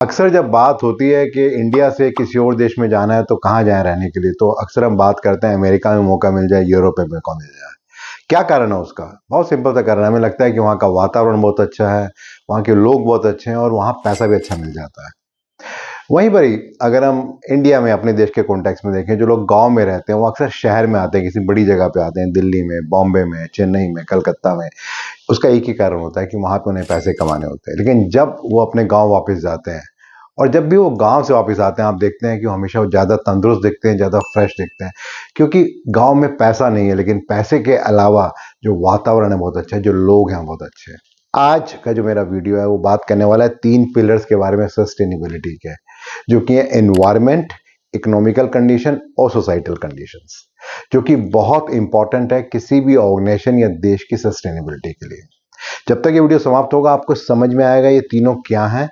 अक्सर जब बात होती है कि इंडिया से किसी और देश में जाना है तो कहाँ जाए रहने के लिए, तो अक्सर हम बात करते हैं अमेरिका में मौका मिल जाए, यूरोप में मौका मिल जाए। क्या कारण है उसका? बहुत सिंपल सा कारण है। हमें लगता है कि वहाँ का वातावरण बहुत अच्छा है, वहाँ के लोग बहुत अच्छे हैं और वहाँ पैसा भी अच्छा मिल जाता है। वहीं पर ही अगर हम इंडिया में अपने देश के कॉन्टेक्स्ट में देखें, जो लोग गांव में रहते हैं वो अक्सर शहर में आते हैं, किसी बड़ी जगह पे आते हैं, दिल्ली में, बॉम्बे में, चेन्नई में, कलकत्ता में। उसका एक ही कारण होता है कि वहाँ पे उन्हें पैसे कमाने होते हैं। लेकिन जब वो अपने गांव वापस जाते हैं और जब भी वो गांव से वापस आते हैं, आप देखते हैं कि वो हमेशा ज़्यादा तंदुरुस्त दिखते हैं, ज़्यादा फ्रेश दिखते हैं, क्योंकि गांव में पैसा नहीं है, लेकिन पैसे के अलावा जो वातावरण है बहुत अच्छा है, जो लोग हैं बहुत अच्छे हैं। आज का जो मेरा वीडियो है वो बात करने वाला है 3 पिलर्स के बारे में सस्टेनेबिलिटी के, जो कि है एनवायरमेंट, इकोनॉमिकल कंडीशन और सोसाइटल कंडीशंस, जो कि बहुत इंपॉर्टेंट है किसी भी ऑर्गेनाइजेशन या देश की सस्टेनेबिलिटी के लिए। जब तक ये वीडियो समाप्त होगा आपको समझ में आएगा ये तीनों क्या हैं,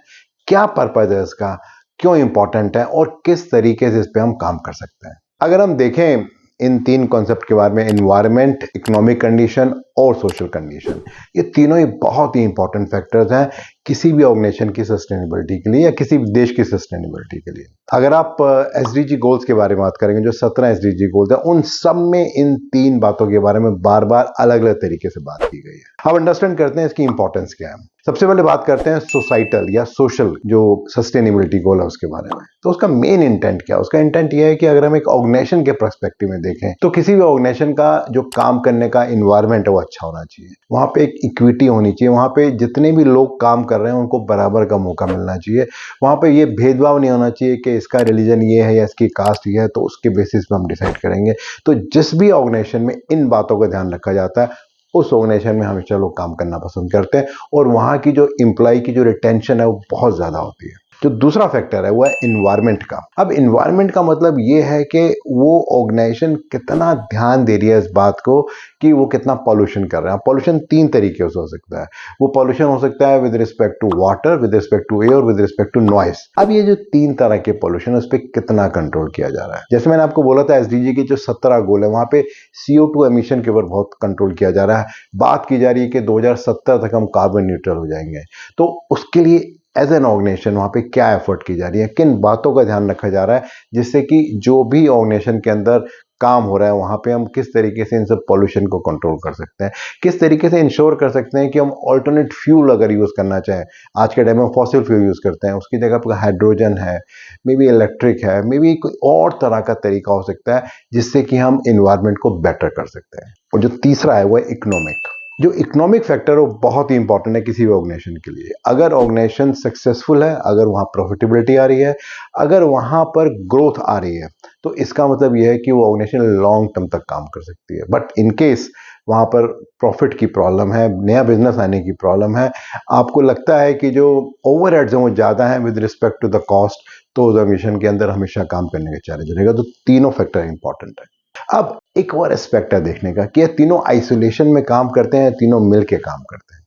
क्या पर्पज है इसका, क्यों इंपॉर्टेंट है और किस तरीके से इस पे हम काम कर सकते हैं। अगर हम देखें इन 3 कॉन्सेप्ट के बारे में, एनवायरमेंट, इकोनॉमिक कंडीशन और सोशल कंडीशन, ये तीनों ही बहुत ही इंपॉर्टेंट फैक्टर्स हैं किसी भी ऑर्गेनाइजेशन की सस्टेनेबिलिटी के लिए या किसी भी देश की सस्टेनेबिलिटी के लिए। अगर आप एसडीजी गोल्स के बारे में बात करेंगे, जो 17 एसडीजी गोल्स हैं, उन सब में इन 3 बातों के बारे में बार बार अलग अलग तरीके से बात की गई है। अब अंडरस्टैंड करते हैं इसकी इंपॉर्टेंस क्या है। सबसे पहले बात करते हैं सोसाइटल या सोशल जो सस्टेनेबिलिटी गोल है उसके बारे में। तो उसका मेन इंटेंट क्या है? उसका इंटेंट यह है कि अगर हम एक ऑर्गेनाइजेशन के पर्सपेक्टिव में देखें तो किसी भी ऑर्गेनाइजेशन का जो काम करने का इन्वायरमेंट है वो अच्छा होना चाहिए, वहां पे एक इक्विटी होनी चाहिए, वहां पे जितने भी लोग काम कर रहे हैं उनको बराबर का मौका मिलना चाहिए, वहां पे ये भेदभाव नहीं होना चाहिए कि इसका रिलीजन ये है या इसकी कास्ट ये है तो उसके बेसिस पे हम डिसाइड करेंगे। तो जिस भी ऑर्गेनाइजेशन में इन बातों का ध्यान रखा जाता है उस ऑर्गेनाइजेशन में हमेशा लोग काम करना पसंद करते हैं और वहां की जो एम्प्लॉय की जो रिटेंशन है वो बहुत ज्यादा होती है। जो दूसरा फैक्टर है वो है इन्वायरमेंट का। अब इन्वायरमेंट का मतलब ये है कि वो ऑर्गेनाइजेशन कितना ध्यान दे रही है इस बात को कि वो कितना पॉल्यूशन कर रहे हैं। पॉल्यूशन 3 तरीके से हो सकता है। वो पॉल्यूशन हो सकता है with respect to water, with respect to air, with respect to noise. अब ये जो 3 तरह के पॉल्यूशन है उस पर कितना कंट्रोल किया जा रहा है। जैसे मैंने आपको बोला था एसडीजी के जो 17 गोल है वहां पे CO2 एमिशन के ऊपर बहुत कंट्रोल किया जा रहा है। बात की जा रही है कि 2070 तक हम कार्बन न्यूट्रल हो जाएंगे। तो उसके लिए एज एन ऑर्गेनाइजेशन वहां पे क्या एफर्ट की जा रही है, किन बातों का ध्यान रखा जा रहा है, जिससे कि जो भी ऑर्गेनाइजेशन के अंदर काम हो रहा है वहां पे हम किस तरीके से इन सब पॉल्यूशन को कंट्रोल कर सकते हैं, किस तरीके से इंश्योर कर सकते हैं कि हम ऑल्टरनेट फ्यूल अगर यूज करना चाहें, आज के टाइम में फॉसिल फ्यूल यूज करते हैं, उसकी जगह पर हाइड्रोजन है, मे बी इलेक्ट्रिक है, मे बी कोई और तरह का तरीका हो सकता है जिससे कि हम इन्वायरमेंट को बेटर कर सकते हैं। और जो तीसरा है वो है इकोनॉमिक। जो इकोनॉमिक फैक्टर है वो बहुत ही इंपॉर्टेंट है किसी भी ऑर्गेनाइजेशन के लिए। अगर ऑर्गेनाइजेशन सक्सेसफुल है, अगर वहां प्रॉफिटेबिलिटी आ रही है, अगर वहां पर ग्रोथ आ रही है, तो इसका मतलब यह है कि वो ऑर्गेनाइजेशन लॉन्ग टर्म तक काम कर सकती है। बट इन केस वहां पर प्रॉफिट की प्रॉब्लम है, नया बिजनेस आने की प्रॉब्लम है, आपको लगता है कि जो ओवरहेड्स हैं वो ज्यादा है with respect to the cost, तो उस ऑर्गेनाइजेशन के अंदर हमेशा काम करने का चैलेंज रहेगा। तो तीनों फैक्टर इंपॉर्टेंट है। अब एक और एस्पेक्ट है देखने का कि ये तीनों आइसोलेशन में काम करते हैं, तीनों मिलके काम करते हैं।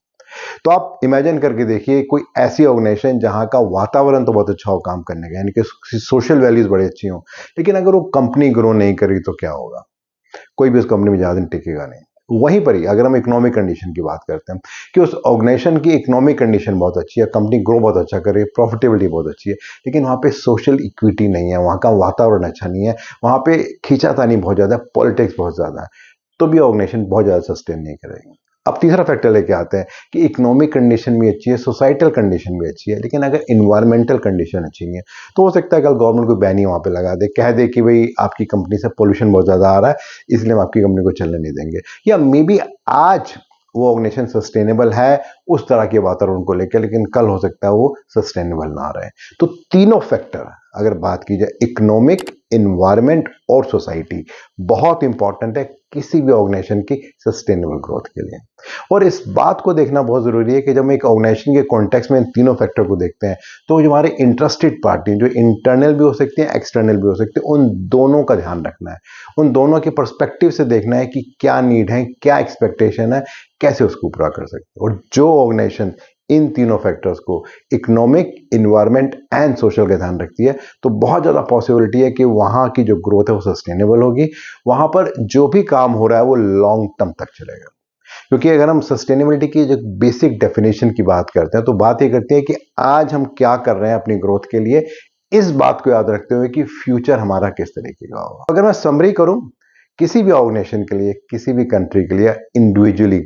तो आप इमेजिन करके देखिए कोई ऐसी ऑर्गेनाइजेशन जहां का वातावरण तो बहुत अच्छा हो काम करने का, यानी कि सोशल वैल्यूज बड़ी अच्छी हो, लेकिन अगर वो कंपनी ग्रो नहीं करी तो क्या होगा? कोई भी उस कंपनी में ज्यादा दिन टिकेगा नहीं। वहीं पर ही अगर हम इकोनॉमिक कंडीशन की बात करते हैं कि उस ऑर्गेनाइजेशन की इकोनॉमिक कंडीशन बहुत अच्छी है, कंपनी ग्रो बहुत अच्छा कर रही है, प्रॉफिटेबिलिटी बहुत अच्छी है, लेकिन वहां पे सोशल इक्विटी नहीं है, वहां का वातावरण अच्छा नहीं है, वहां पे खींचातानी बहुत ज्यादा है, पॉलिटिक्स बहुत ज्यादा है, तो भी ऑर्गेनाइजेशन बहुत ज्यादा सस्टेन नहीं करेगी। अब तीसरा फैक्टर लेके आते हैं कि इकोनॉमिक कंडीशन भी अच्छी है, सोसाइटल कंडीशन भी अच्छी है, लेकिन अगर इन्वायरमेंटल कंडीशन अच्छी नहीं है तो हो सकता है कल गवर्नमेंट कोई बैन ही वहां पे लगा दे, कह दे कि भाई आपकी कंपनी से पोल्यूशन बहुत ज्यादा आ रहा है इसलिए हम आपकी कंपनी को चलने नहीं देंगे। या मे बी आज वो ऑर्गेनाइजेशन सस्टेनेबल है उस तरह के वातावरण को लेकर, लेकिन कल हो सकता है वो सस्टेनेबल ना रहे। तो तीनों फैक्टर अगर बात की जाए, इकोनॉमिक, इन्वायरमेंट और सोसाइटी, बहुत इंपॉर्टेंट है किसी भी ऑर्गेनाइजेशन की सस्टेनेबल ग्रोथ के लिए। और इस बात को देखना बहुत जरूरी है कि जब हम एक ऑर्गेनाइजेशन के कॉन्टेक्स्ट में इन तीनों फैक्टर को देखते हैं तो जो हमारे इंटरेस्टेड पार्टी, जो इंटरनल भी हो सकती है, एक्सटर्नल भी हो सकती है, उन दोनों का ध्यान रखना है, उन दोनों के पर्सपेक्टिव से देखना है कि क्या नीड है, क्या एक्सपेक्टेशन है, कैसे उसको पूरा कर सकते हैं। और जो ऑर्गेनाइजेशन इन तीनों फैक्टर्स को, इकोनॉमिक, इन्वायरमेंट एंड सोशल का ध्यान रखती है, तो बहुत ज्यादा पॉसिबिलिटी है कि वहां की जो ग्रोथ है वो सस्टेनेबल होगी, वहां पर जो भी काम हो रहा है वो लॉन्ग टर्म तक चलेगा। क्योंकि अगर हम सस्टेनेबिलिटी की जो बेसिक डेफिनेशन की बात करते हैं तो बात ये करती है कि आज हम क्या कर रहे हैं अपनी ग्रोथ के लिए, इस बात को याद रखते हुए कि फ्यूचर हमारा किस तरीके का होगा। अगर मैं समरी करूं, किसी भी ऑर्गेनाइजेशन के लिए, किसी भी कंट्री के लिए इंडिविजुअली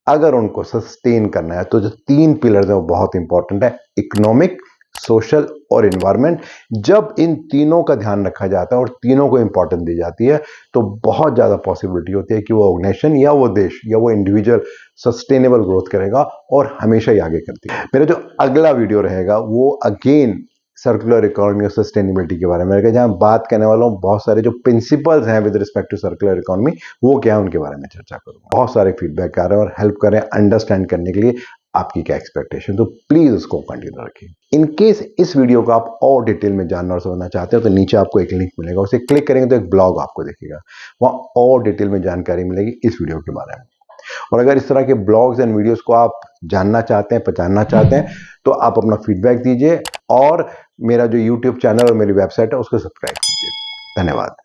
अगर उनको सस्टेन करना है तो जो 3 पिलर्स हैं वो बहुत इंपॉर्टेंट है, इकोनॉमिक, सोशल और एनवायरनमेंट। जब इन तीनों का ध्यान रखा जाता है और तीनों को इंपॉर्टेंस दी जाती है तो बहुत ज्यादा पॉसिबिलिटी होती है कि वो ऑर्गेनाइजेशन या वो देश या वो इंडिविजुअल सस्टेनेबल ग्रोथ करेगा और हमेशा ही आगे करती है। मेरा जो अगला वीडियो रहेगा वो अगेन सर्कुलर इकोनॉमी और सस्टेनेबिलिटी के बारे में रहेगा, जहां बात करने वाला हूं बहुत सारे जो प्रिंसिपल्स हैं with respect to circular economy, वो क्या है उनके बारे में चर्चा करूंगा। बहुत सारे फीडबैक आ रहे हैं और हेल्प कर रहे हैं अंडरस्टैंड करने के लिए आपकी क्या एक्सपेक्टेशन, तो प्लीज उसको कंटिन्यू रखिए। इन केस इस वीडियो को आप और डिटेल में जानना और समझना चाहते हो तो नीचे आपको एक लिंक मिलेगा, उसे क्लिक करेंगे तो एक ब्लॉग आपको दिखेगा, वहां और डिटेल में जानकारी मिलेगी इस वीडियो के बारे में। और अगर इस तरह के ब्लॉग्स एंड वीडियोस को आप जानना चाहते हैं, पहचानना चाहते हैं, तो आप अपना फीडबैक दीजिए और मेरा जो यूट्यूब चैनल और मेरी वेबसाइट है उसको सब्सक्राइब कीजिए। धन्यवाद।